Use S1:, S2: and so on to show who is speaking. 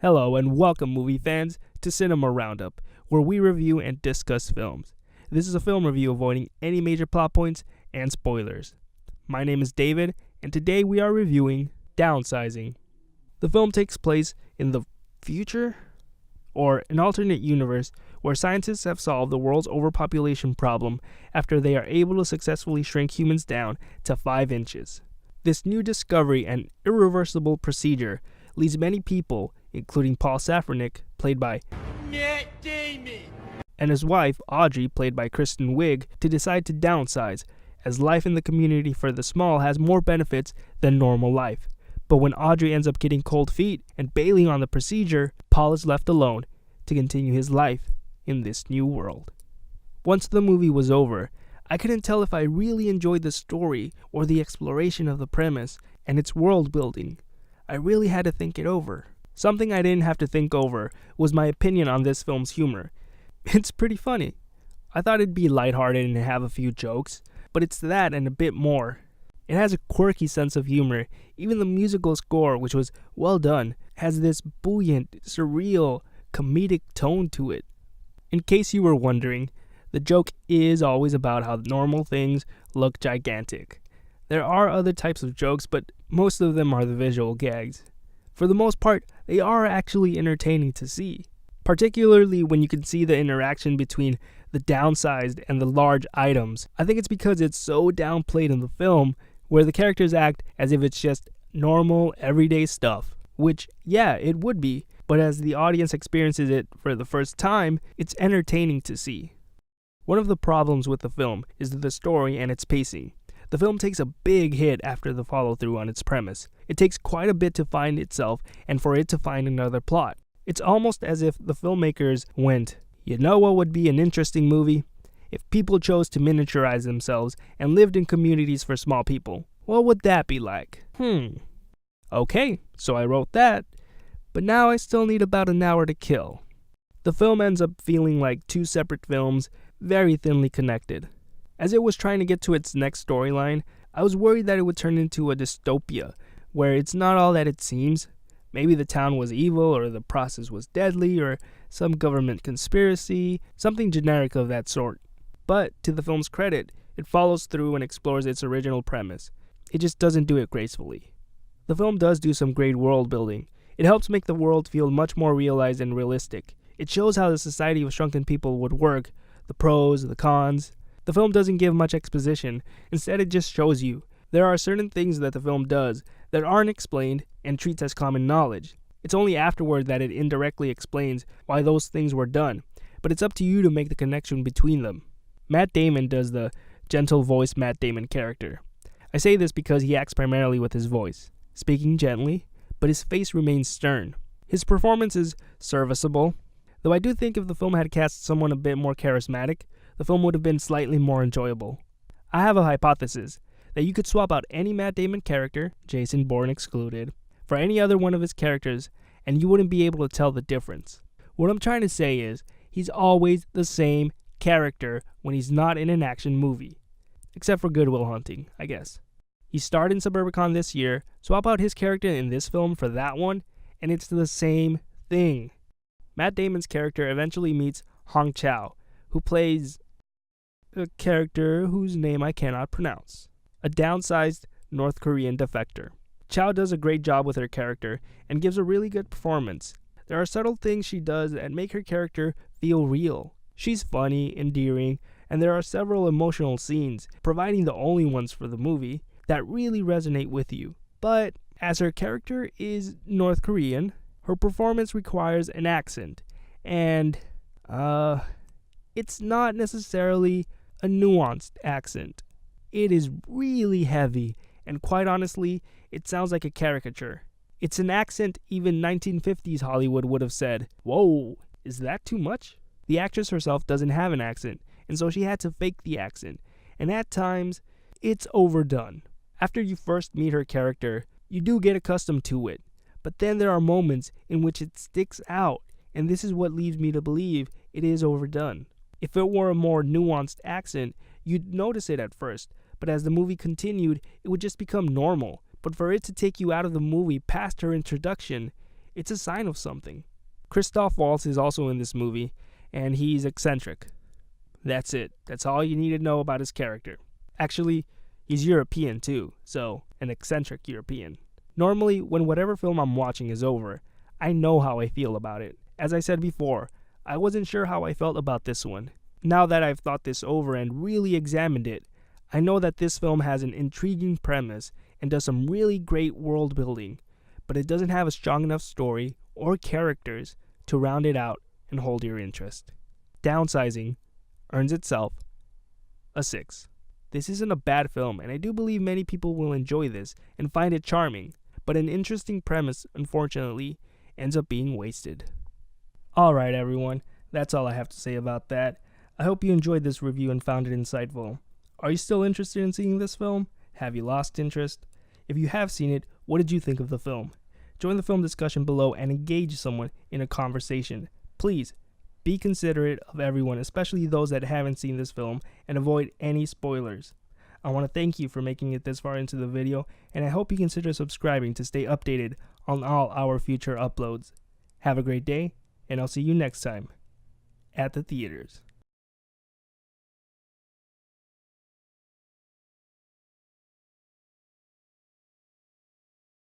S1: Hello and welcome, movie fans, to Cinema RoundUp, where we review and discuss films. This is a film review avoiding any major plot points and spoilers. My name is David, and today we are reviewing Downsizing. The film takes place in the future, or an alternate universe, where scientists have solved the world's overpopulation problem after they are able to successfully shrink humans down to 5 inches. This new discovery and irreversible procedure leads many people, including Paul Safranek, played by
S2: Matt Damon,
S1: and his wife, Audrey, played by Kristen Wiig, to decide to downsize, as life in the community for the small has more benefits than normal life. But when Audrey ends up getting cold feet and bailing on the procedure, Paul is left alone to continue his life in this new world. Once the movie was over, I couldn't tell if I really enjoyed the story or the exploration of the premise and its world building. I really had to think it over. Something I didn't have to think over was my opinion on this film's humor. It's pretty funny. I thought it'd be lighthearted and have a few jokes, but it's that and a bit more. It has a quirky sense of humor. Even the musical score, which was well done, has this buoyant, surreal, comedic tone to it. In case you were wondering, the joke is always about how normal things look gigantic. There are other types of jokes, but most of them are the visual gags. For the most part, they are actually entertaining to see, particularly when you can see the interaction between the downsized and the large items. I think it's because it's so downplayed in the film, where the characters act as if it's just normal, everyday stuff, which, yeah, it would be, but as the audience experiences it for the first time, it's entertaining to see. One of the problems with the film is the story and its pacing. The film takes a big hit after the follow-through on its premise. It takes quite a bit to find itself and for it to find another plot. It's almost as if the filmmakers went, you know what would be an interesting movie? If people chose to miniaturize themselves and lived in communities for small people. What would that be like? Okay, so I wrote that, but now I still need about an hour to kill. The film ends up feeling like 2 separate films, very thinly connected. As it was trying to get to its next storyline, I was worried that it would turn into a dystopia, where it's not all that it seems. Maybe the town was evil, or the process was deadly, or some government conspiracy, something generic of that sort. But, to the film's credit, it follows through and explores its original premise. It just doesn't do it gracefully. The film does do some great world building. It helps make the world feel much more realized and realistic. It shows how the society of shrunken people would work, the pros, the cons. The film doesn't give much exposition, instead it just shows you. There are certain things that the film does that aren't explained and treats as common knowledge. It's only afterward that it indirectly explains why those things were done, but it's up to you to make the connection between them. Matt Damon does the gentle voice Matt Damon character. I say this because he acts primarily with his voice, speaking gently, but his face remains stern. His performance is serviceable, though I do think if the film had cast someone a bit more charismatic, the film would have been slightly more enjoyable. I have a hypothesis that you could swap out any Matt Damon character, Jason Bourne excluded, for any other one of his characters, and you wouldn't be able to tell the difference. What I'm trying to say is, he's always the same character when he's not in an action movie. Except for Good Will Hunting, I guess. He starred in Suburbicon this year, swap out his character in this film for that one, and it's the same thing. Matt Damon's character eventually meets Hong Chow, who plays a character whose name I cannot pronounce. A downsized North Korean defector. Chow does a great job with her character and gives a really good performance. There are subtle things she does that make her character feel real. She's funny, endearing, and there are several emotional scenes, providing the only ones for the movie, that really resonate with you. But as her character is North Korean, her performance requires an accent, and it's not necessarily a nuanced accent. It is really heavy, and quite honestly, it sounds like a caricature. It's an accent even 1950s Hollywood would have said, "Whoa, is that too much?" The actress herself doesn't have an accent, and so she had to fake the accent, and at times, it's overdone. After you first meet her character, you do get accustomed to it, but then there are moments in which it sticks out, and this is what leads me to believe it is overdone. If it were a more nuanced accent, you'd notice it at first, but as the movie continued, it would just become normal. But for it to take you out of the movie past her introduction, it's a sign of something. Christoph Waltz is also in this movie, and he's eccentric. That's it. That's all you need to know about his character. Actually, he's European too, so an eccentric European. Normally, when whatever film I'm watching is over, I know how I feel about it. As I said before, I wasn't sure how I felt about this one. Now that I've thought this over and really examined it, I know that this film has an intriguing premise and does some really great world building, but it doesn't have a strong enough story or characters to round it out and hold your interest. Downsizing earns itself a 6. This isn't a bad film, and I do believe many people will enjoy this and find it charming, but an interesting premise, unfortunately, ends up being wasted. Alright everyone, that's all I have to say about that. I hope you enjoyed this review and found it insightful. Are you still interested in seeing this film? Have you lost interest? If you have seen it, what did you think of the film? Join the film discussion below and engage someone in a conversation. Please, be considerate of everyone, especially those that haven't seen this film, and avoid any spoilers. I want to thank you for making it this far into the video, and I hope you consider subscribing to stay updated on all our future uploads. Have a great day, and I'll see you next time at the theaters.